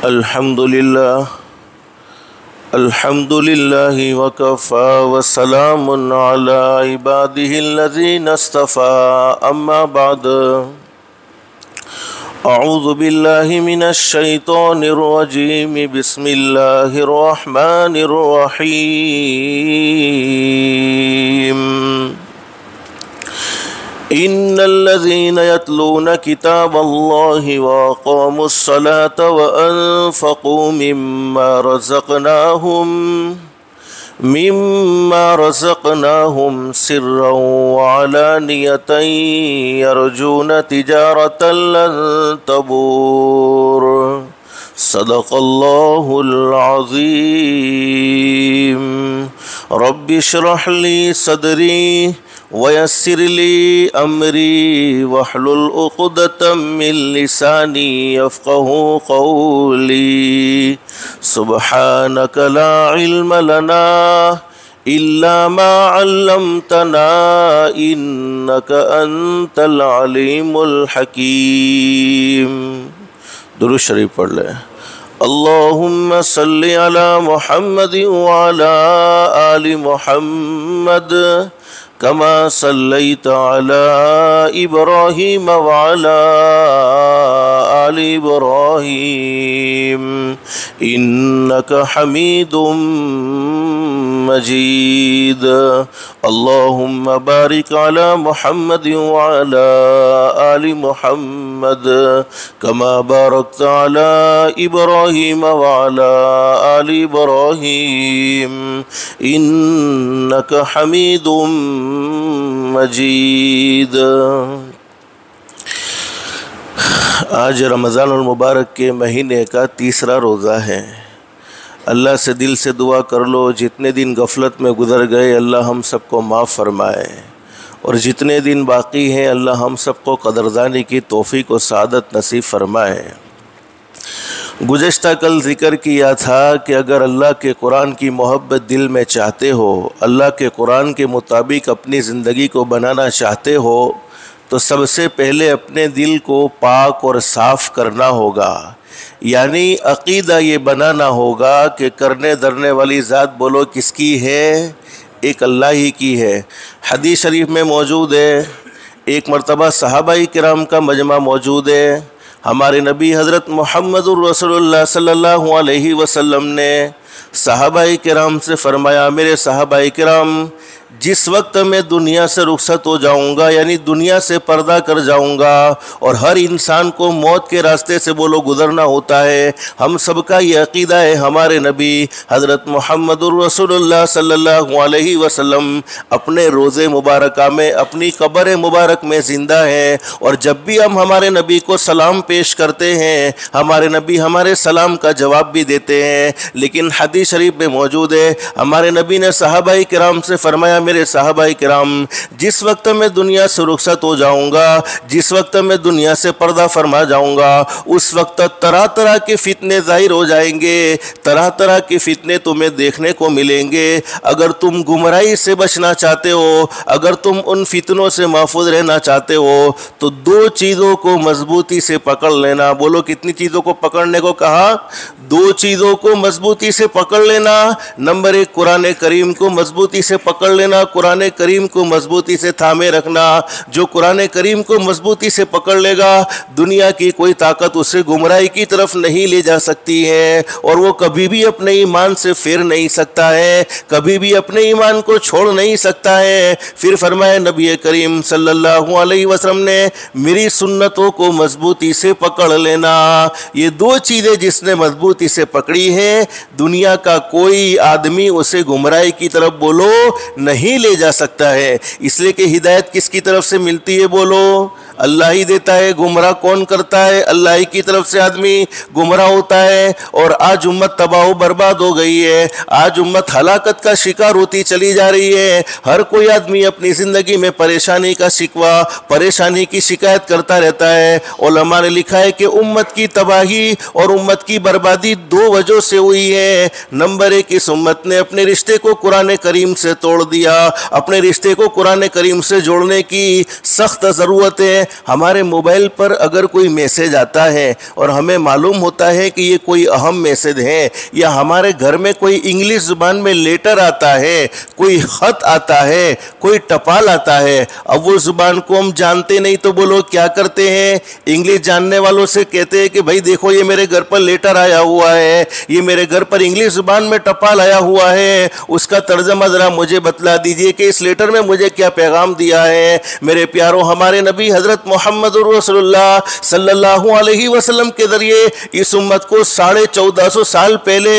الحمد لله وكفى وسلام على عباده الذين اصطفى أما بعد أعوذ بالله من الشيطان الرجيم بسم الله الرحمن الرحيم إن الذين يتلون كتاب الله وأقاموا الصلاة وأنفقوا مما رزقناهم سرا وعلانية يرجون تجارة لن تبور صدق الله العظيم رب اشرح لي صدري ويسر لي أمري واحلل عقدة من لساني يفقه قولي سبحانك لا علم لنا إلا ما علمتنا إنك أنت العليم الحكيم. درود شریف پڑھ لیں. اللهم صل على محمد وعلى آل محمد كما صليت على إبراهيم وعلى آل إبراهيم إنك حميد مجيد. اللهم بارك على محمد وعلى آل محمد كما باركت على إبراهيم وعلى آل إبراهيم إنك حميد مجید. آج رمضان المبارک کے مہینے کا تیسرا روزہ ہے. اللہ سے دل سے دعا کر لو جتنے دن غفلت میں گزر گئے اللہ ہم سب کو معاف فرمائے، اور جتنے دن باقی ہیں اللہ ہم سب کو قدردانی کی توفیق و سعادت نصیب فرمائے. گزشتہ کل ذکر کیا تھا کہ اگر اللہ کے قرآن کی محبت دل میں چاہتے ہو، اللہ کے قرآن کے مطابق اپنی زندگی کو بنانا چاہتے ہو، تو سب سے پہلے اپنے دل کو پاک اور صاف کرنا ہوگا. یعنی عقیدہ یہ بنانا ہوگا کہ کرنے دھرنے والی ذات بولو کس کی ہے؟ ایک اللہ ہی کی ہے. حدیث شریف میں موجود ہے، ایک مرتبہ صحابہ کرام کا مجمع موجود ہے. ہمارے نبی حضرت محمد الرسول اللہ صلی اللہ علیہ وسلم نے صحابہ کرام سے فرمایا، میرے صحابہ کرام، جس وقت میں دنیا سے رخصت ہو جاؤں گا، یعنی دنیا سے پردہ کر جاؤں گا، اور ہر انسان کو موت کے راستے سے بولو گزرنا ہوتا ہے. ہم سب کا یہ عقیدہ ہے، ہمارے نبی حضرت محمد الرسول اللہ صلی اللہ علیہ وسلم اپنے روزے مبارکہ میں، اپنی قبر مبارک میں زندہ ہیں، اور جب بھی ہم ہمارے نبی کو سلام پیش کرتے ہیں ہمارے نبی ہمارے سلام کا جواب بھی دیتے ہیں. لیکن حدیث شریف میں موجود ہے، ہمارے نبی نے صحابہ کرام سے فرمایا، میرے صحابہ کرام، جس وقت میں دنیا سے رخصت ہو جاؤں گا، جس وقت میں دنیا سے پردہ فرما جاؤں گا، اس وقت طرح طرح کے فتنے ظاہر ہو جائیں گے، طرح طرح کے فتنے تمہیں دیکھنے کو ملیں گے. اگر تم گمراہی سے بچنا چاہتے ہو، اگر تم ان فتنوں سے محفوظ رہنا چاہتے ہو، تو دو چیزوں کو مضبوطی سے پکڑ لینا. بولو کتنی چیزوں کو پکڑنے کو کہا؟ دو چیزوں کو مضبوطی سے پکڑ لینا. نمبر ایک، قرآن کریم کو مضبوطی سے پکڑ لینا، قرآن کریم کو مضبوطی سے تھامے رکھنا. جو قرآن کریم کو مضبوطی سے پکڑ لے گا دنیا کی کوئی طاقت اسے گمراہی کی طرف نہیں لے جا سکتی ہے، اور وہ کبھی بھی اپنے ایمان سے پھر نہیں سکتا ہے، کبھی بھی اپنے ایمان کو چھوڑ نہیں سکتا ہے. پھر فرمایا نبی کریم صلی اللہ علیہ وسلم نے، میری سنتوں کو مضبوطی سے پکڑ لینا. یہ دو چیزیں جس نے مضبوطی سے پکڑی ہیں دنیا کا کوئی آدمی اسے گمراہی کی طرف بولو نہیں لے جا سکتا ہے. اس لیے کہ ہدایت کس کی طرف سے ملتی ہے؟ بولو اللہ ہی دیتا ہے. گمراہ کون کرتا ہے؟ اللہ ہی کی طرف سے آدمی گمراہ ہوتا ہے. اور آج امت تباہ و برباد ہو گئی ہے، آج امت ہلاکت کا شکار ہوتی چلی جا رہی ہے. ہر کوئی آدمی اپنی زندگی میں پریشانی کا شکوہ، پریشانی کی شکایت کرتا رہتا ہے. علماء نے لکھا ہے کہ امت کی تباہی اور امت کی بربادی دو وجہ سے ہوئی ہے. نمبر ایک، اس امت نے اپنے رشتے کو قرآن کریم سے توڑ دیا. دیا. اپنے رشتے کو قرآن کریم سے جوڑنے کی سخت ضرورت ہے. ہمارے موبائل پر اگر کوئی میسج آتا ہے اور ہمیں معلوم ہوتا ہے کہ یہ کوئی اہم میسج ہے، یا ہمارے گھر میں کوئی انگلش زبان میں لیٹر آتا ہے، کوئی خط آتا ہے، کوئی ٹپال آتا ہے، اب وہ زبان کو ہم جانتے نہیں تو وہ لوگ کیا کرتے ہیں، انگلش جاننے والوں سے کہتے ہیں کہ بھائی دیکھو یہ میرے گھر پر لیٹر آیا ہوا ہے، یہ میرے گھر پر انگلش زبان میں ٹپال آیا ہوا ہے، اس کا ترجمہ ذرا مجھے بتلا دیجئے کہ اس لیٹر میں مجھے کیا پیغام دیا ہے. میرے پیاروں، ہمارے نبی حضرت محمد رسول اللہ صلی اللہ علیہ وسلم کے ذریعے اس امت کو 1450 سال پہلے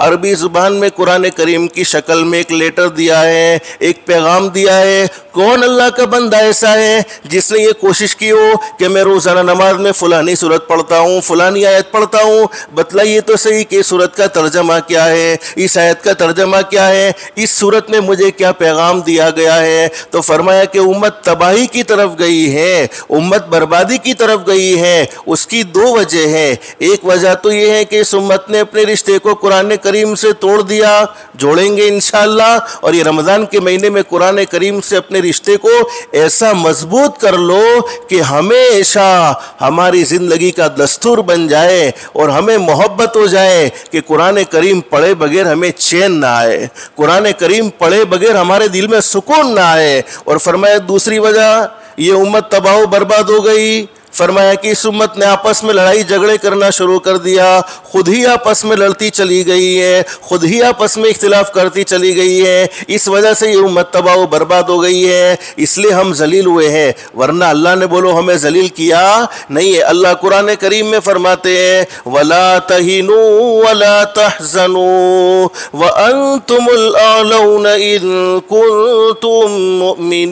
عربی زبان میں قرآن کریم کی شکل میں ایک لیٹر دیا ہے، ایک پیغام دیا ہے. کون اللہ کا بندہ ایسا ہے جس نے یہ کوشش کی ہو کہ میں روزانہ نماز میں فلانی سورت پڑھتا ہوں، فلانی آیت پڑھتا ہوں، بتلائیے تو صحیح کہ سورت کا ترجمہ کیا ہے، اس آیت کا ترجمہ کیا ہے، اس سورت میں مجھے کیا پیغام دیا گیا ہے. تو فرمایا کہ امت تباہی کی طرف گئی ہے، امت بربادی کی طرف گئی ہے. اس کی دو وجہ ہیں. ایک وجہ تو یہ ہے کہ اس امت نے اپنے رشتے کو قرآن کریم سے توڑ دیا، جوڑیں گے انشاءاللہ. اور یہ رمضان کے مہینے میں قرآن کریم سے اپنے رشتے کو ایسا مضبوط کر لو کہ ہمیشہ ہماری زندگی کا دستور بن جائے اور ہمیں محبت ہو جائے کہ قرآن کریم پڑھے بغیر ہمیں چین نہ آئے، قرآن کریم پڑھے بغیر ہمارے دل میں سکون نہ آئے. اور فرمایا دوسری وجہ، یہ امت تباہ و برباد ہو گئی. فرمایا کہ اس امت نے آپس میں لڑائی جھگڑے کرنا شروع کر دیا، خود ہی آپس میں لڑتی چلی گئی ہے، خود ہی آپس میں اختلاف کرتی چلی گئی ہے. اس وجہ سے یہ امت تباہ و برباد ہو گئی ہے. اس لیے ہم ذلیل ہوئے ہیں، ورنہ اللہ نے بولو ہمیں ذلیل کیا نہیں ہے. اللہ قرآن کریم میں فرماتے ہیں وَلَا تَهِنُوا وَلَا تَحْزَنُوا وَأَنْتُمُ الْأَعْلَوْنَ إِن كُنتُم مُؤْمِنِينَ.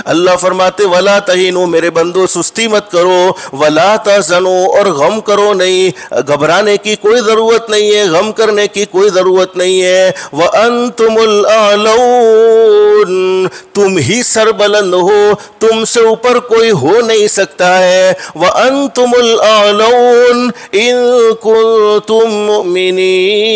اللہ فرماتے وَلَا تَهِنُوا، میرے بندو سستی مت کرو، وَلَا تَحْزَنُوا، اور غم کرو نہیں، گھبرانے کی کوئی ضرورت نہیں ہے، غم کرنے کی کوئی ضرورت نہیں ہے. وَأَنْتُمُ الْأَعْلَوْنَ، تم ہی سربلند ہو، تم سے اوپر کوئی ہو نہیں سکتا ہے. وَأَنْتُمُ الْأَعْلَوْنَ إِن كُنتُم مُؤْمِنِينَ.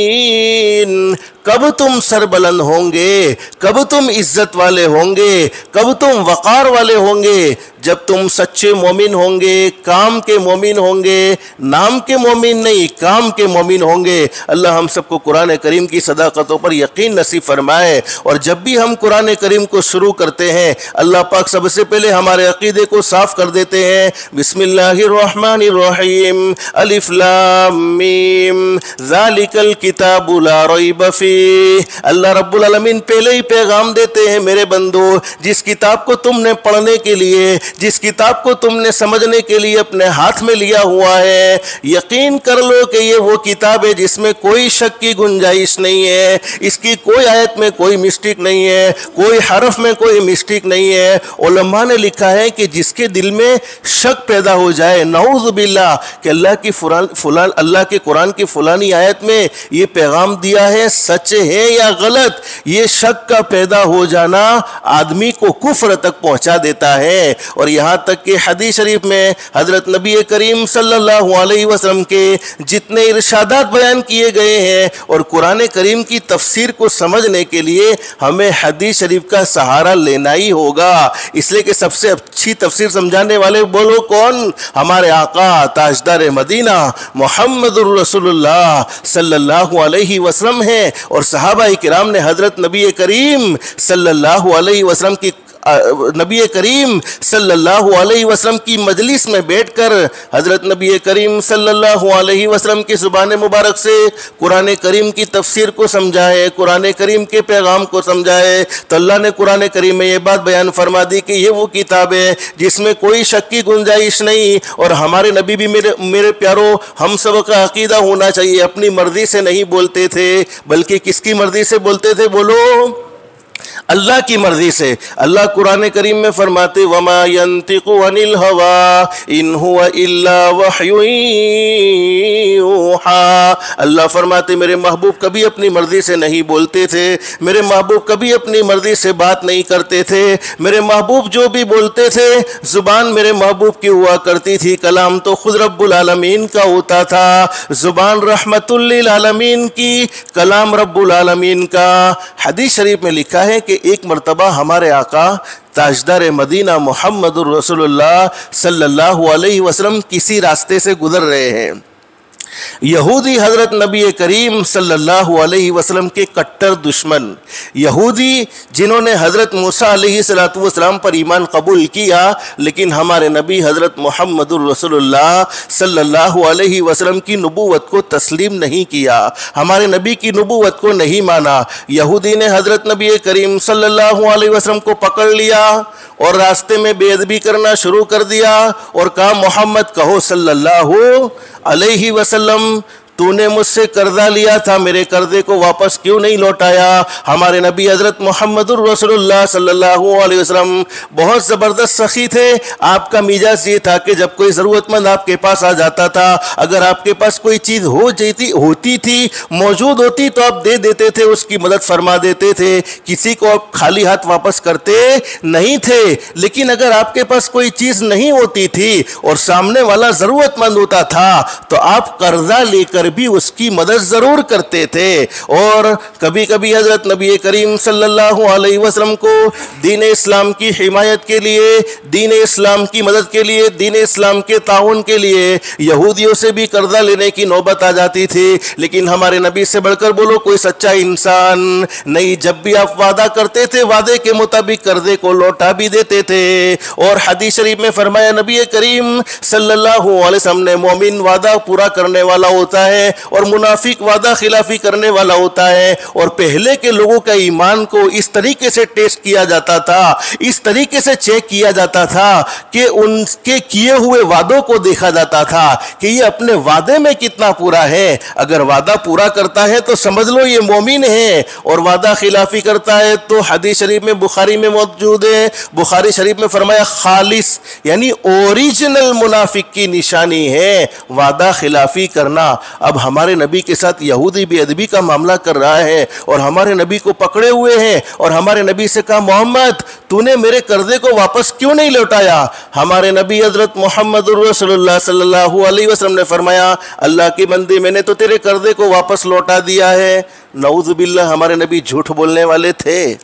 کب تم سربلند ہوں گے، کب تم عزت والے ہوں گے، کب تم وقار والے ہوں گے؟ جب تم سچے مومن ہوں گے، کام کے مومن ہوں گے، نام کے مومن نہیں، کام کے مومن ہوں گے. اللہ ہم سب کو قرآن کریم کی صداقتوں پر یقین نصیب فرمائے. اور جب بھی ہم قرآن کریم کو شروع کرتے ہیں، اللہ پاک سب سے پہلے ہمارے عقیدے کو صاف کر دیتے ہیں. بسم اللہ الرحمن الرحیم، الف لام میم، ذالک الکتاب لا ریب فیہ. اللہ رب العالمین پہلے ہی پیغام دیتے ہیں میرے بندو، جس کتاب کو تم نے پڑھنے کے لیے، جس کتاب کو تم نے سمجھنے کے لیے اپنے ہاتھ میں لیا ہوا ہے، یقین کر لو کہ یہ وہ کتاب ہے جس میں کوئی شک کی گنجائش نہیں ہے، اس کی کوئی آیت میں کوئی مسٹیک نہیں ہے، کوئی حرف میں کوئی مسٹیک نہیں ہے. علماء نے لکھا ہے کہ جس کے دل میں شک پیدا ہو جائے، نعوذ باللہ، کہ اللہ کے قرآن کی فلانی آیت میں یہ پیغام دیا ہے سچ ہے یا غلط، یہ شک کا پیدا ہو جانا آدمی کو کفر تک پہنچا دیتا ہے. اور یہاں تک کہ حدیث شریف میں حضرت نبی کریم صلی اللہ علیہ وسلم کے جتنے ارشادات بیان کیے گئے ہیں، اور قرآن کریم کی تفسیر کو سمجھنے کے لیے ہمیں حدیث شریف کا سہارا لینا ہی ہوگا. اس لیے کہ سب سے اچھی تفسیر سمجھانے والے بولو کون؟ ہمارے آقا تاجدار مدینہ محمد الرسول اللہ صلی اللہ علیہ وسلم ہیں. اور صحابہ کرام نے حضرت نبی کریم صلی اللہ علیہ وسلم کی مجلس میں بیٹھ کر حضرت نبی کریم صلی اللہ علیہ وسلم کی زبان مبارک سے قرآن کریم کی تفسیر کو سمجھائے، قرآن کریم کے پیغام کو سمجھائے. تو اللہ نے قرآن کریم میں یہ بات بیان فرما دی کہ یہ وہ کتاب ہے جس میں کوئی شک کی گنجائش نہیں. اور ہمارے نبی بھی میرے پیاروں، ہم سب کا عقیدہ ہونا چاہیے، اپنی مرضی سے نہیں بولتے تھے، بلکہ کس کی مرضی سے بولتے تھے؟ بولو اللہ کی مرضی سے۔ اللہ قرآن کریم میں فرماتے وما ينطق عن الهوى ان هو الا وحی یوحی۔ اللہ فرماتے میرے محبوب کبھی اپنی مرضی سے نہیں بولتے تھے، میرے محبوب کبھی اپنی مرضی سے بات نہیں کرتے تھے، میرے محبوب جو بھی بولتے تھے زبان میرے محبوب کی ہوا کرتی تھی، کلام تو خود رب العالمین کا ہوتا تھا، زبان رحمت للعالمین کی، کلام رب العالمین کا۔ حدیث شریف میں لکھا ہے کہ ایک مرتبہ ہمارے آقا تاجدار مدینہ محمد الرسول اللہ صلی اللہ علیہ وسلم کسی راستے سے گزر رہے ہیں، یہودی حضرت نبی کریم صلی اللہ علیہ وسلم کے کٹر دشمن، یہودی جنہوں نے حضرت موسیٰ علیہ السلام پر ایمان قبول کیا لیکن ہمارے نبی حضرت محمد الرسول اللہ صلی اللہ علیہ وسلم کی نبوت کو تسلیم نہیں کیا، ہمارے نبی کی نبوت کو نہیں مانا۔ یہودی نے حضرت نبی کریم صلی اللہ علیہ وسلم کو پکڑ لیا اور راستے میں بے ادبی کرنا شروع کر دیا اور کہا محمد کہو صلی اللہ علیہ وسلم تو نے مجھ سے قرضہ لیا تھا، میرے قرضے کو واپس کیوں نہیں لوٹایا؟ ہمارے نبی حضرت محمد الرسول اللہ صلی اللہ علیہ وسلم بہت زبردست سخی تھے۔ آپ کا مزاج یہ تھا کہ جب کوئی ضرورت مند آپ کے پاس آ جاتا تھا، اگر آپ کے پاس کوئی چیز ہوتی تھی موجود ہوتی تو آپ دے دیتے تھے، اس کی مدد فرما دیتے تھے، کسی کو آپ خالی ہاتھ واپس کرتے نہیں تھے۔ لیکن اگر آپ کے پاس کوئی چیز نہیں ہوتی تھی اور سامنے والا ضرورت مند ہوتا تھا تو آپ قرضہ لے کر بھی اس کی مدد ضرور کرتے تھے۔ اور کبھی کبھی حضرت نبی کریم صلی اللہ علیہ وسلم کو دین اسلام کی حمایت کے لیے، دین اسلام کی مدد کے لیے، دین اسلام کے تعاون کے لیے یہودیوں سے بھی قرضہ لینے کی نوبت آ جاتی تھی، لیکن ہمارے نبی سے بڑھ کر بولو کوئی سچا انسان نہیں، جب بھی آپ وعدہ کرتے تھے وعدے کے مطابق قرضے کو لوٹا بھی دیتے تھے۔ اور حدیث شریف میں فرمایا نبی کریم صلی اللہ علیہ وسلم نے مومن وعدہ پورا کرنے والا ہوتا ہے اور منافق وعدہ خلافی کرنے والا ہوتا ہے، اور پہلے کے لوگوں کا ایمان کو اس طریقے سے ٹیسٹ کیا جاتا تھا، اس طریقے سے چیک کیا جاتا تھا کہ ان کے کیے ہوئے وعدوں کو دیکھا جاتا تھا کہ یہ اپنے وعدے میں کتنا پورا ہے۔ اگر وعدہ پورا کرتا ہے تو سمجھ لو یہ مومن ہے، اور وعدہ خلافی کرتا ہے تو حدیث شریف میں بخاری میں موجود ہے، بخاری شریف میں فرمایا خالص یعنی اوریجنل منافق کی نشانی ہے وعدہ خلافی کرنا۔ اب ہمارے نبی کے ساتھ یہودی بے ادبی کا معاملہ کر رہا ہے اور ہمارے نبی کو پکڑے ہوئے ہیں، اور ہمارے نبی سے کہا محمد تو نے میرے قرضے کو واپس کیوں نہیں لوٹایا؟ ہمارے نبی حضرت محمد رسول اللہ صلی اللہ علیہ وسلم نے فرمایا اللہ کے بندے میں نے تو تیرے قرضے کو واپس لوٹا دیا ہے۔ نعوذ باللہ، ہمارے نبی جھوٹ بولنے والے تھے؟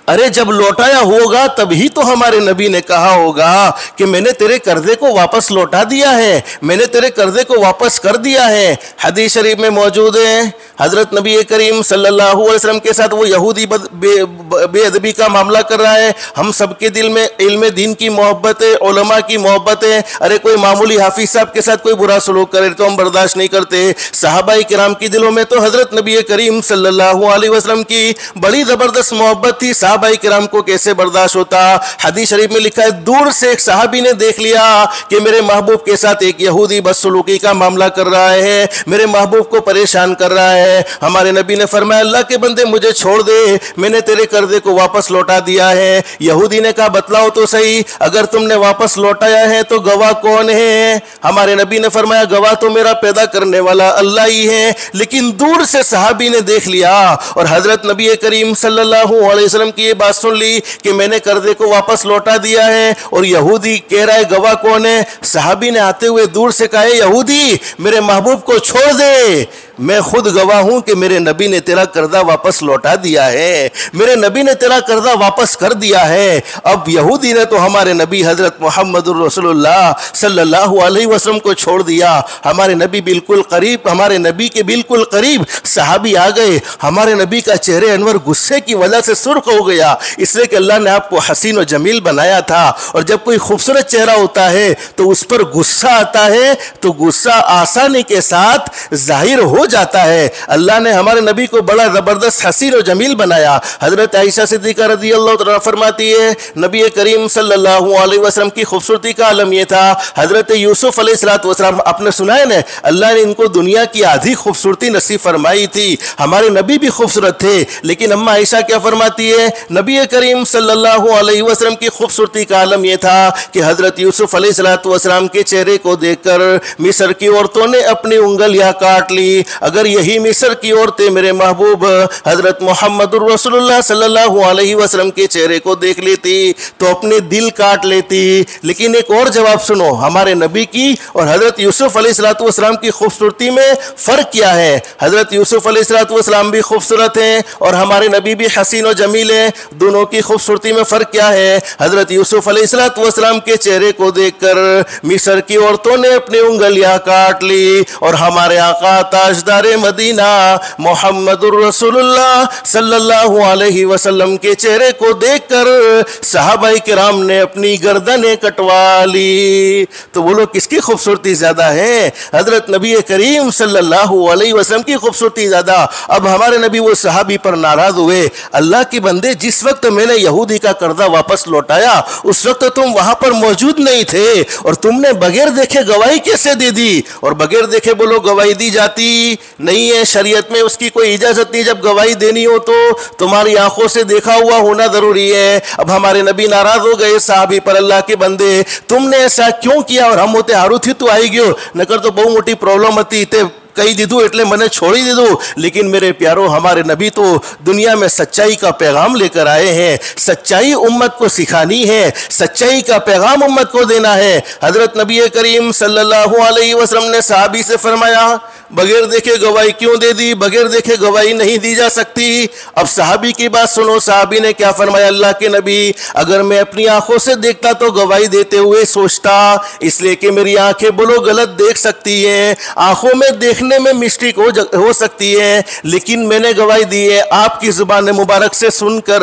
ارے جب لوٹایا ہوگا تبھی تو ہمارے نبی نے کہا ہوگا کہ میں نے تیرے قرضے کو واپس لوٹا دیا ہے، میں نے تیرے قرضے کو واپس کر دیا ہے۔ حدیث شریف میں موجود ہے حضرت نبی کریم صلی اللہ علیہ وسلم کے ساتھ وہ یہودی بے ادبی کا معاملہ کر رہا ہے، ہم سب کے دل میں علم دین کی محبت ہے، علماء کی محبت ہے۔ ارے کوئی معمولی حافظ صاحب کے ساتھ کوئی برا سلوک کرے تو ہم برداشت نہیں کرتے، صحابہ کرام کی دلوں میں تو حضرت نبی کریم صلی اللہ علیہ وسلم کی بڑی زبردست محبت تھی، صحابہ کرام کو کیسے برداشت ہوتا؟ حدیث شریف میں لکھا ہے دور سے ایک صحابی نے دیکھ لیا کہ میرے محبوب کے ساتھ ایک یہودی بدسلوکی کا معاملہ کر رہا ہے، میرے محبوب کو پریشان کر رہا ہے۔ ہمارے نبی نے فرمایا اللہ کے بندے مجھے چھوڑ دے، میں نے تیرے قرضے کو واپس لوٹا دیا ہے۔ یہودی نے کہا بتلاؤ تو صحیح، اگر تم نے واپس لوٹایا ہے تو گواہ کون ہے؟ ہمارے نبی نے فرمایا گواہ تو میرا پیدا کرنے والا اللہ ہی ہے۔ لیکن دور سے صحابی نے دیکھ لیا اور حضرت نبی کریم صلی اللہ علیہ وسلم کی یہ بات سن لی کہ میں نے قرضے کو واپس لوٹا دیا ہے، اور یہودی کہہ رہا ہے گواہ کون ہے؟ صحابی نے آتے ہوئے دور سے کہا یہودی میرے محبوب کو چھوڑ دے، میں خود گواہ ہوں کہ میرے نبی نے تیرا قرضہ واپس لوٹا دیا ہے، میرے نبی نے تیرا قرضہ واپس کر دیا ہے۔ اب یہودی نے تو ہمارے نبی حضرت محمد رسول اللہ صلی اللہ علیہ وسلم کو چھوڑ دیا، ہمارے نبی بالکل قریب، ہمارے نبی کے بالکل قریب صحابی آ گئے، ہمارے نبی کا چہرے انور غصے کی وجہ سے سرخ ہو گیا، اس لیے کہ اللہ نے آپ کو حسین و جمیل بنایا تھا، اور جب کوئی خوبصورت چہرہ ہوتا ہے تو اس پر غصہ آتا ہے تو غصہ آسانی کے ساتھ ظاہر ہو جاتا ہے۔ اللہ نے ہمارے نبی کو بڑا زبردست حسین و جمیل بنایا۔ حضرت عائشہ صدیقہ رضی اللہ تعالیٰ فرماتی ہے نبی کریم صلی اللہ علیہ وسلم کی خوبصورتی کا عالم یہ تھا، حضرت یوسف علیہ السلام آپ نے سنا ہے نا، اللہ نے ان کو دنیا کی آدھی خوبصورتی نصیب فرمائی تھی۔ ہمارے نبی بھی خوبصورت تھے، لیکن اما عائشہ کیا فرماتی ہے نبی کریم صلی اللہ علیہ وسلم کی خوبصورتی کا عالم یہ تھا کہ حضرت یوسف علیہ السلام کے چہرے کو دیکھ کر مصر کی عورتوں نے اپنی انگلیاں کاٹ لی۔ اگر یہی مصر کی عورتیں میرے محبوب حضرت محمد رسول اللہ صلی اللہ علیہ وسلم کے چہرے کو دیکھ لیتی تو اپنے دل کاٹ لیتی۔ لیکن ایک اور جواب سنو، ہمارے نبی کی اور حضرت یوسف علیہ السلام کی خوبصورتی میں فرق کیا ہے؟ حضرت یوسف علیہ السلام بھی خوبصورت ہیں اور ہمارے نبی بھی حسین و جمیل ہیں، دونوں کی خوبصورتی میں فرق کیا ہے؟ حضرت یوسف علیہ السلام کے چہرے کو دیکھ کر مصر کی عورتوں نے اپنی انگلیاں کاٹ لی، اور ہمارے آقا تاجدار مدینہ محمد رسول اللہ صلی اللہ علیہ وسلم کے چہرے کو دیکھ کر صحابہ کرام نے اپنی گردنیں کٹوا لی۔ تو وہ لوگ کس کی خوبصورتی زیادہ ہے؟ حضرت نبی کریم صلی اللہ علیہ وسلم کی خوبصورتی زیادہ۔ اب ہمارے نبی وہ صحابی پر ناراض ہوئے، اللہ کے بندے جس وقت میں نے یہودی کا قرضہ واپس لوٹایا اس وقت تم وہاں پر موجود نہیں تھے، اور تم نے بغیر دیکھے گواہی کیسے دے دی؟ اور بغیر دیکھے بولو گواہی دی جاتی نہیں ہے، شریعت میں اس کی کوئی اجازت نہیں، جب گواہی دینی ہو تو تمہاری آنکھوں سے دیکھا ہوا ہونا ضروری ہے۔ اب ہمارے نبی ناراض ہو گئے صحابی پر، اللہ کے بندے تم نے ایسا کیوں کیا؟ اور ہم ہوتے હારું થયું તું આવી ગયો નકર તો બહુ મોટી પ્રોબ્લેમ હતી તે کہی دیدو એટલે મને چھوڑی دیدو۔ لیکن میرے پیارو ہمارے نبی تو دنیا میں سچائی کا پیغام لے کر آئے ہیں، سچائی امت کو سکھانی ہے، سچائی کا پیغام امت کو دینا ہے۔ حضرت نبی کریم صلی اللہ علیہ وسلم نے صحابی سے فرمایا بغیر دیکھے گواہی کیوں دے دی؟ بغیر دیکھے گواہی نہیں دی جا سکتی۔ اب صحابی کی بات سنو، صحابی نے کیا فرمایا اللہ کے نبی اگر میں اپنی آنکھوں سے دیکھتا تو گواہی دیتے ہوئے سوچتا، اس لیے کہ میری آنکھیں بولو غلط دیکھ سکتی ہیں، آنکھوں میں دیکھنے میں مسٹیک ہو سکتی ہے، لیکن میں نے گواہی دی ہے آپ کی زبان مبارک سے سن کر۔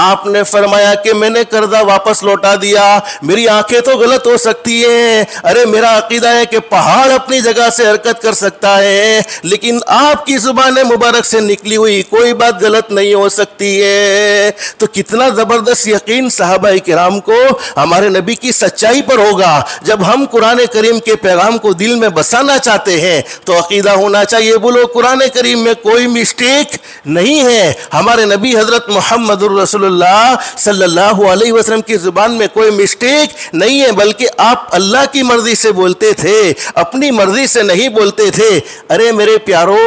آپ نے فرمایا کہ میں نے قرضہ واپس لوٹا دیا، میری آنکھیں تو غلط ہو سکتی ہیں، ارے میرا عقیدہ ہے کہ پہاڑ اپنی جگہ سے حرکت کر سکتا ہے، لیکن آپ کی زبان مبارک سے نکلی ہوئی کوئی بات غلط نہیں ہو سکتی ہے۔ تو کتنا زبردست یقین صحابہ کرام کو ہمارے نبی کی سچائی پر ہوگا۔ جب ہم قرآن کریم کے پیغام کو دل میں بسانا چاہتے ہیں تو عقیدہ ہونا چاہیے بولو قرآن کریم میں کوئی مسٹیک نہیں ہے، ہمارے نبی حضرت محمد رسول اللہ صلی اللہ علیہ وسلم کی زبان میں کوئی مسٹیک نہیں ہے، بلکہ آپ اللہ کی مرضی سے بولتے تھے، اپنی مرضی سے نہیں بولتے تھے۔ ارے میرے پیارو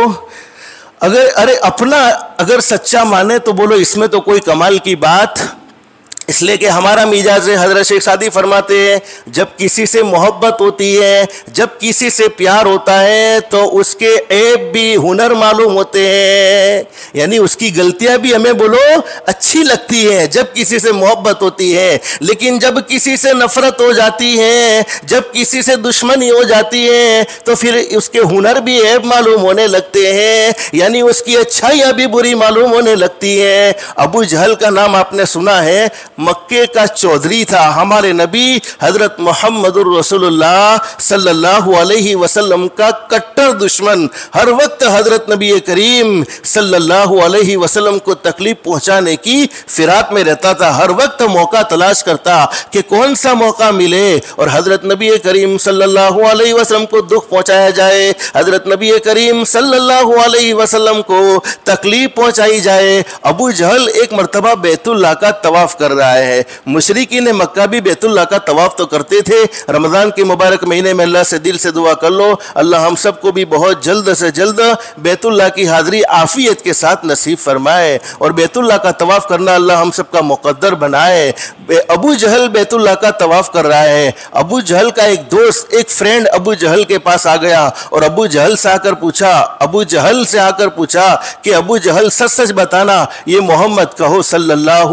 اگر سچا مانے تو بولو اس میں تو کوئی کمال کی بات، اس لیے کہ ہمارا مزاج حضرت شیخ سعدی فرماتے ہیں جب کسی سے محبت ہوتی ہے، جب کسی سے پیار ہوتا ہے تو اس کے عیب بھی ہنر معلوم ہوتے ہیں، یعنی اس کی غلطیاں بھی ہمیں بولو اچھی لگتی ہیں جب کسی سے محبت ہوتی ہے۔ لیکن جب کسی سے نفرت ہو جاتی ہے، جب کسی سے دشمنی ہو جاتی ہے تو پھر اس کے ہنر بھی عیب معلوم ہونے لگتے ہیں، یعنی اس کی اچھائیاں بھی بری معلوم ہونے لگتی ہیں۔ ابو جہل کا نام آپ نے سنا ہے، مکے کا چودھری تھا، ہمارے نبی حضرت محمد رسول اللہ صلی اللہ علیہ وسلم کا کٹر دشمن، ہر وقت حضرت نبی کریم صلی اللہ علیہ وسلم کو تکلیف پہنچانے کی فراق میں رہتا تھا، ہر وقت موقع تلاش کرتا کہ کون سا موقع ملے اور حضرت نبی کریم صلی اللہ علیہ وسلم کو دکھ پہنچایا جائے، حضرت نبی کریم صلی اللہ علیہ وسلم کو تکلیف پہنچائی جائے۔ ابو جہل ایک مرتبہ بیت اللہ کا طواف کر رہا ہے، مشرکین مکہ بھی بیت اللہ کا طواف تو کرتے تھے۔ رمضان کے مبارک مہینے میں اللہ سے دل سے دعا کر لو اللہ ہم سب کو بھی بہت جلد سے جلد بیت اللہ کی حاضری عافیت کے ساتھ نصیب فرمائے اور بیت اللہ کا طواف کرنا اللہ ہم سب کا مقدر بنائے۔ ابو جہل بیت اللہ کا طواف کر رہا ہے، ابو جہل کا ایک دوست، ایک فرینڈ ابو جہل کے پاس آ گیا اور ابو جہل سے آ کر پوچھا کہ ابو جہل سچ سچ بتانا یہ محمد کہو صلی اللہ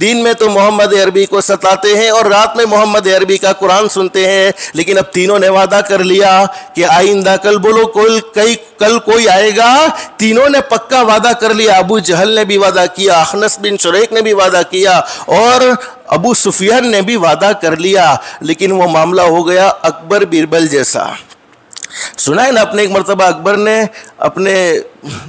دین میں تو محمد عربی کو ستاتے ہیں اور رات میں محمد عربی کا قرآن سنتے ہیں، لیکن اب تینوں نے وعدہ کر لیا کہ آئندہ کل بولو کل کوئی آئے گا۔ تینوں نے پکا وعدہ کر لیا، ابو جہل نے بھی وعدہ کیا، اخنس بن شریک نے بھی وعدہ کیا اور ابو سفیان نے بھی وعدہ کر لیا، لیکن وہ معاملہ ہو گیا اکبر بیربل جیسا۔ سنا ہے نا، اپنے ایک مرتبہ اکبر نے اپنے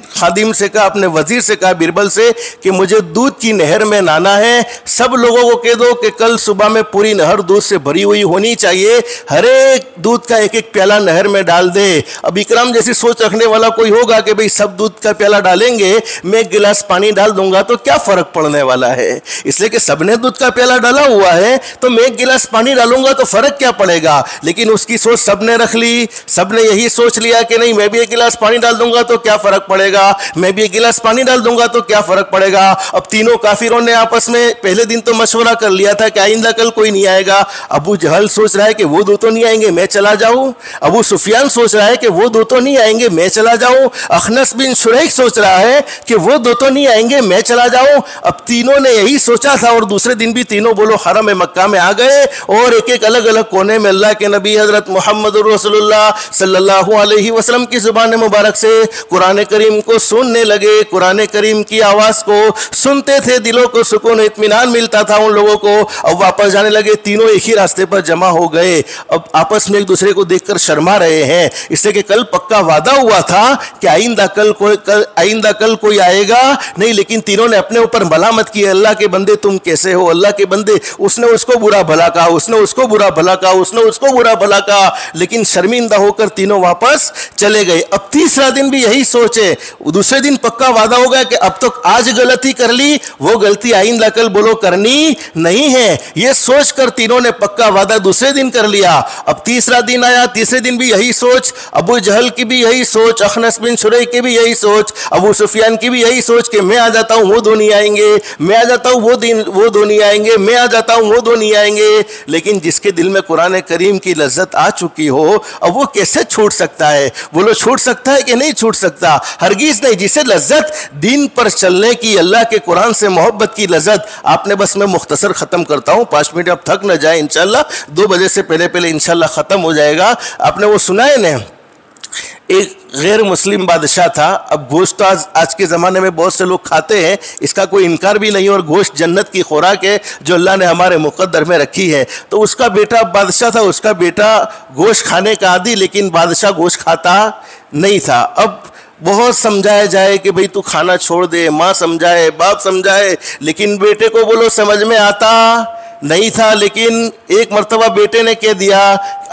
خادم سے کہا، اپنے وزیر سے کہا بیربل سے کہ مجھے دودھ کی نہر میں نہانا ہے، سب لوگوں کو کہہ دو کہ کل صبح میں پوری نہر دودھ سے بھری ہوئی ہونی چاہیے، ہر ایک دودھ کا ایک ایک پیالہ نہر میں ڈال دے۔ اب اکرام جیسی سوچ رکھنے والا کوئی ہوگا کہ بھئی سب دودھ کا پیالہ ڈالیں گے، میں ایک گلاس پانی ڈال دوں گا تو کیا فرق پڑنے والا ہے، اس لیے کہ سب نے دودھ کا پیالہ ڈالا ہوا ہے تو میں ایک گلاس پانی ڈالوں گا تو فرق کیا پڑے گا۔ لیکن اس کی سوچ سب نے رکھ لی، سب نے یہی سوچ لیا کہ نہیں میں بھی ایک گلاس پانی ڈال دوں گا تو کیا فرق پڑے گا، میں بھی ایک گلاس پانی ڈال دوں گا تو کیا فرق پڑے گا۔ اب تینوں کافروں نے آپس میں پہلے دن تو مشورہ کر لیا تھا کہ آئندہ کل کوئی نہیں آئے گا۔ ابو جہل سوچ رہا ہے کہ وہ دو تو نہیں آئیں گے میں چلا جاؤں، ابو سفیان سوچ رہا ہے کہ وہ دو تو نہیں آئیں گے میں چلا جاؤں، اخنس بن شریک سوچ رہا ہے کہ وہ دو تو نہیں آئیں گے میں چلا جاؤں۔ اب تینوں نے یہی سوچا تھا اور دوسرے دن بھی تینوں بولو حرم مکہ میں آ گئے اور ایک ایک الگ الگ کونے میں اللہ کے نبی حضرت محمد رسول اللہ صلی اللہ علیہ وسلم کی زبان مبارک سے قرآن کریم کو سننے لگے، قرآن کریم کی آواز کو سنتے تھے، دلوں کو سکون و اطمینان ملتا تھا ان لوگوں کو۔ اب واپس جانے لگے، تینوں ایک ہی راستے پر جمع ہو گئے، اب آپس میں ایک دوسرے کو دیکھ کر شرما رہے ہیں، اس لیے کہ کل پکا وعدہ ہوا تھا کہ آئندہ کل کوئی آئے گا نہیں، لیکن تینوں نے اپنے اوپر ملامت کی، اللہ کے بندے تم کیسے ہو، اللہ کے بندے اس نے اس کو برا بھلا کہا، اس نے اس کو برا بھلا کہا، اس نے اس کو برا بھلا کہا، لیکن شرمندہ ہو کر تینوں واپس چلے گئے۔ اب تیسرا دن بھی یہی سوچے، دوسرے دن پکا وعدہ ہو گیا کہ اب تک آج غلطی کر لی وہ غلطی آئندہ کل بولو کرنی نہیں ہے، یہ سوچ کر تینوں نے پکا وعدہ دوسرے دن کر لیا۔ اب تیسرا دن آیا، تیسرے دن بھی یہی سوچ، ابو جہل کی بھی یہی سوچ، اخنس بن شریک کی بھی یہی سوچ، ابو سفیان کی بھی یہی سوچ کہ میں آ جاتا ہوں وہ دو نہیں آئیں گے، میں آ جاتا ہوں وہ دو نہیں آئیں گے، میں آ جاتا ہوں وہ دو نہیں آئیں گے۔ لیکن جس کے دل میں قرآن کریم کی لذت آ چکی ہو اب وہ کیسے چھوٹ سکتا ہے، بولو چھوٹ سکتا ہے کہ نہیں چھوٹ سکتا، ہرگز نہیں۔ جسے لذت دین پر چلنے کی، اللہ کے قرآن سے محبت کی لذت، آپ نے بس میں مختصر ختم کرتا ہوں 5 منٹ، اب تھک نہ جائے انشاءاللہ، 2 بجے سے پہلے انشاءاللہ ختم ہو جائے گا۔ آپ نے وہ سنا ہے نا، ایک غیر مسلم بادشاہ تھا، اب گوشت آج کے زمانے میں بہت سے لوگ کھاتے ہیں، اس کا کوئی انکار بھی نہیں، اور گوشت جنت کی خوراک ہے جو اللہ نے ہمارے مقدر میں رکھی ہے۔ تو اس کا بیٹا بادشاہ تھا، اس کا بیٹا گوشت کھانے کا عادی، لیکن بادشاہ گوشت کھاتا نہیں تھا۔ اب بہت سمجھایا جائے کہ بھئی تو کھانا چھوڑ دے، ماں سمجھائے، باپ سمجھائے، لیکن بیٹے کو بولو سمجھ میں آتا نہیں تھا۔ لیکن ایک مرتبہ بیٹے نے کہہ دیا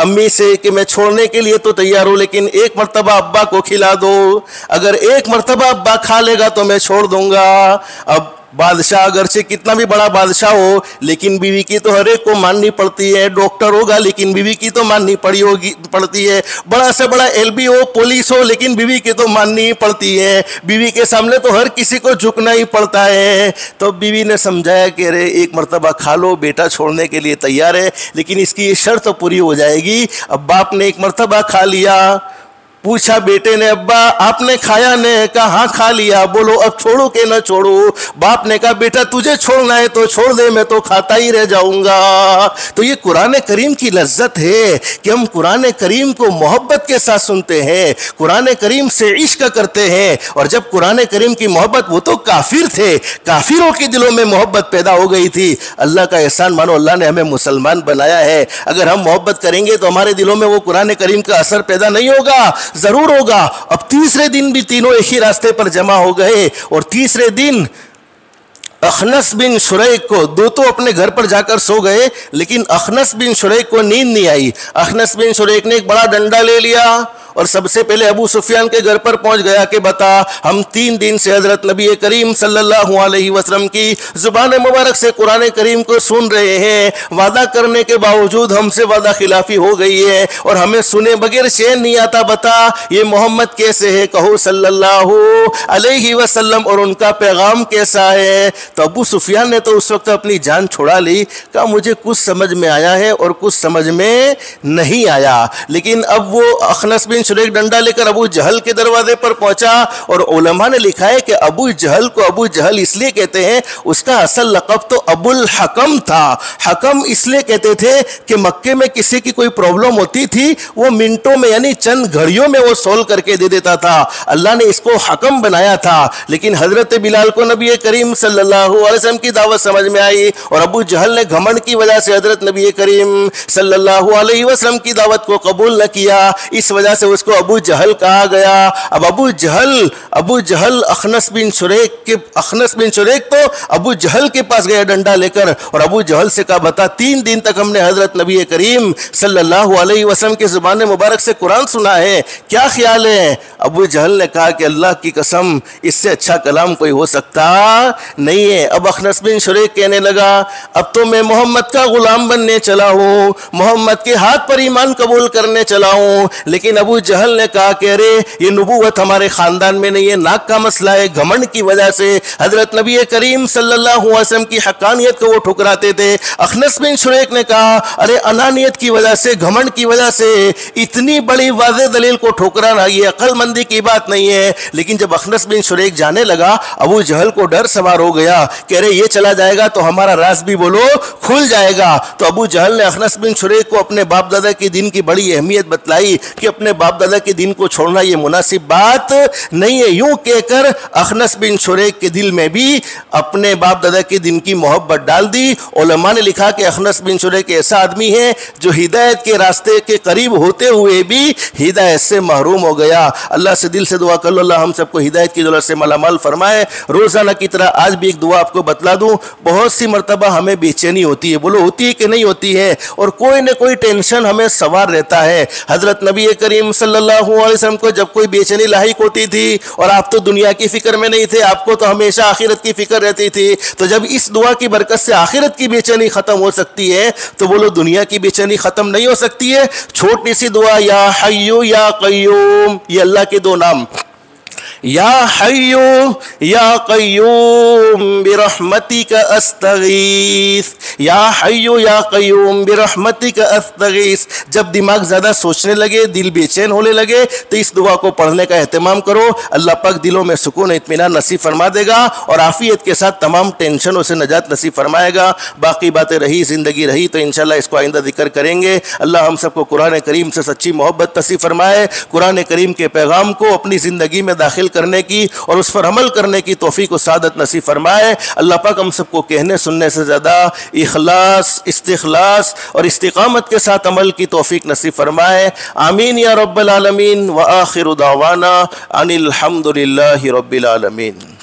امی سے کہ میں چھوڑنے کے لیے تو تیار ہوں، لیکن ایک مرتبہ ابا کو کھلا دو، اگر ایک مرتبہ ابا کھا لے گا تو میں چھوڑ دوں گا۔ اب بادشاہ اگرچہ کتنا بھی بڑا بادشاہ ہو، لیکن بیوی کی تو ہر ایک کو ماننی پڑتی ہے، ڈاکٹر ہوگا لیکن بیوی کی تو ماننی پڑتی ہے، بڑا سے بڑا LB ہو، پولیس ہو، لیکن بیوی کی تو ماننی پڑتی ہے، بیوی کے سامنے تو ہر کسی کو جھکنا ہی پڑتا ہے۔ تو بیوی نے سمجھایا کہ ارے ایک مرتبہ کھا لو، بیٹا چھوڑنے کے لیے تیار ہے، لیکن اس کی یہ شرط پوری ہو جائے گی۔ اب باپ نے ایک مرتبہ کھا لیا، پوچھا بیٹے نے ابا آپ نے کھایا؟ نے کہا ہاں کھا لیا۔ بولو اب چھوڑو کہ نہ چھوڑو؟ باپ نے کہا بیٹا تجھے چھوڑنا ہے تو چھوڑ دے، میں تو کھاتا ہی رہ جاؤں گا۔ تو یہ قرآن کریم کی لذت ہے کہ ہم قرآن کریم کو محبت کے ساتھ سنتے ہیں، قرآن کریم سے عشق کرتے ہیں، اور جب قرآن کریم کی محبت، وہ تو کافر تھے، کافروں کے دلوں میں محبت پیدا ہو گئی تھی۔ اللہ کا احسان مانو، اللہ نے ہمیں مسلمان بنایا ہے، اگر ہم محبت کریں گے تو ہمارے دلوں میں وہ قرآن کریم کا اثر پیدا نہیں ہوگا؟ ضرور ہوگا۔ اب تیسرے دن بھی تینوں ایک ہی راستے پر جمع ہو گئے، اور تیسرے دن اخنس بن شریک کو، دو تو اپنے گھر پر جا کر سو گئے، لیکن اخنس بن شریک کو نیند نہیں آئی۔ اخنس بن شریک نے ایک بڑا ڈنڈا لے لیا اور سب سے پہلے ابو سفیان کے گھر پر پہنچ گیا کہ بتا ہم 3 دن سے حضرت نبی کریم صلی اللہ علیہ وسلم کی زبان مبارک سے قرآن کریم کو سن رہے ہیں، وعدہ کرنے کے باوجود ہم سے وعدہ خلافی ہو گئی ہے اور ہمیں سنے بغیر چین نہیں آتا، بتا یہ محمد کیسے ہے، کہو صلی اللہ علیہ وسلم، اور ان کا پیغام کیسا ہے۔ تو ابو سفیان نے تو اس وقت اپنی جان چھڑا لی، کہا مجھے کچھ سمجھ میں آیا ہے اور کچھ سمجھ میں نہیں آیا۔ لیکن اب وہ اخنس بن شریک ڈنڈا لے کر ابو جہل کے دروازے پر پہنچا، اور علماء نے لکھا ہے کہ ابو جہل کو ابو جہل اس لیے کہتے ہیں، اس کا اصل لقب تو ابو الحکم تھا۔ حکم اس لیے کہتے تھے کہ مکے میں کسی کی کوئی پرابلم ہوتی تھی وہ منٹوں میں یعنی چند گھڑیوں میں وہ سولو کر کے دے دیتا تھا، اللہ نے اس کو حکم بنایا تھا۔ لیکن حضرت بلال کو نبی کریم صلی اللہ علیہ وسلم کی دعوت سمجھ میں آئی، اور ابو جہل نے گھمنڈ کی وجہ سے حضرت نبی کریم صلی اللہ علیہ وسلم کی دعوت کو قبول نہ کیا، اس وجہ سے اس کو ابو جہل کہا گیا۔ اب ابو جہل اخنس بن شریک تو ابو جہل کے پاس گیا ڈنڈا لے کر، اور ابو جہل سے کہا بتا 3 دن تک ہم نے حضرت نبی کریم صلی اللہ علیہ وسلم کی زبان مبارک سے قرآن سنا ہے، کیا خیال ہے؟ ابو جہل نے کہا کہ اللہ کی قسم اس سے اچھا کلام کوئی ہو سکتا نہیں ہے۔ اب اخنس بن شریک کہنے لگا اب تو میں محمد کا غلام بننے چلا ہوں، محمد کے ہاتھ پر ایمان قبول کرنے چلا ہوں۔ لیکن ابو جہل نے کہا کہ ارے یہ نبوت ہمارے خاندان میں نہیں ہے، ناک کا مسئلہ ہے۔ گھمنڈ کی وجہ سے حضرت نبی کریم صلی اللہ علیہ وسلم کی حقانیت کو وہ ٹھکراتے تھے۔ اخنس بن شریک نے کہا ارے انانیت کی وجہ سے، گھمنڈ کی وجہ سے اتنی بڑی واضح دلیل کو ٹھکرانا یہ عقل مندی کی بات نہیں ہے۔ لیکن جب اخنس بن شریک جانے لگا، ابو جہل کو ڈر سوار ہو گیا کہ ارے یہ چلا جائے گا تو ہمارا راز بھی بولو کھل جائے گا۔ تو ابو جہل نے اخنس بن شریک کو اپنے باپ دادا کے دین کی بڑی اہمیت بتلائی کہ اپنے باپ دادا کے دین کو چھوڑنا یہ مناسب بات نہیں ہے۔ یوں کہہ کر اخنس بن شریک کے دل میں بھی اپنے باپ دادا کے دین کی محبت ڈال دی۔ علماء نے لکھا کہ اخنس بن شریک ایسا آدمی ہے جو ہدایت کے راستے کے قریب ہوتے ہوئے بھی ہدایت سے محروم ہو گیا۔ اللہ سے دل سے دعا کر لو اللہ ہم سب کو ہدایت کی دولت سے مالا مال فرمائے۔ روزانہ کی طرح آج بھی ایک دعا آپ کو بتلا دوں، بہت سی مرتبہ ہمیں بے چینی ہوتی ہے، بولو ہوتی ہے کہ نہیں ہوتی ہے، اور کوئی نہ کوئی ٹینشن ہمیں سوار رہتا ہے۔ حضرت نبی کریم صلی اللہ علیہ وسلم کو جب کوئی بے چینی لاحق ہوتی تھی، اور آپ تو دنیا کی فکر میں نہیں تھے، آپ کو تو ہمیشہ آخرت کی فکر رہتی تھی، تو جب اس دعا کی برکت سے آخرت کی بے چینی ختم ہو سکتی ہے تو بولو دنیا کی بے چینی ختم نہیں ہو سکتی ہے۔ چھوٹی سی دعا یا حیو یا قیوم، یہ اللہ کے 2 نام، یا حیو یا قیوم برحمتک استغیث، یا حیو یا قیوم برحمتک استغیث۔ جب دماغ زیادہ سوچنے لگے، دل بے چین ہونے لگے تو اس دعا کو پڑھنے کا اہتمام کرو، اللہ پاک دلوں میں سکون اطمینان نصیب فرما دے گا، اور عافیت کے ساتھ تمام ٹینشنوں سے نجات نصیب فرمائے گا۔ باقی باتیں رہی، زندگی رہی تو انشاءاللہ اس کو آئندہ ذکر کریں گے۔ اللہ ہم سب کو قرآن کریم سے سچی محبت نصیب فرمائے، قرآن کریم کے پیغام کو اپنی زندگی میں داخل کرنے کی اور اس پر عمل کرنے کی توفیق و سعادت نصیب فرمائے۔ اللہ پاک ہم سب کو کہنے سننے سے زیادہ اخلاص، استخلاص اور استقامت کے ساتھ عمل کی توفیق نصیب فرمائے۔ آمین یا رب العالمین، وآخر دعوانا ان الحمد للہ رب العالمین۔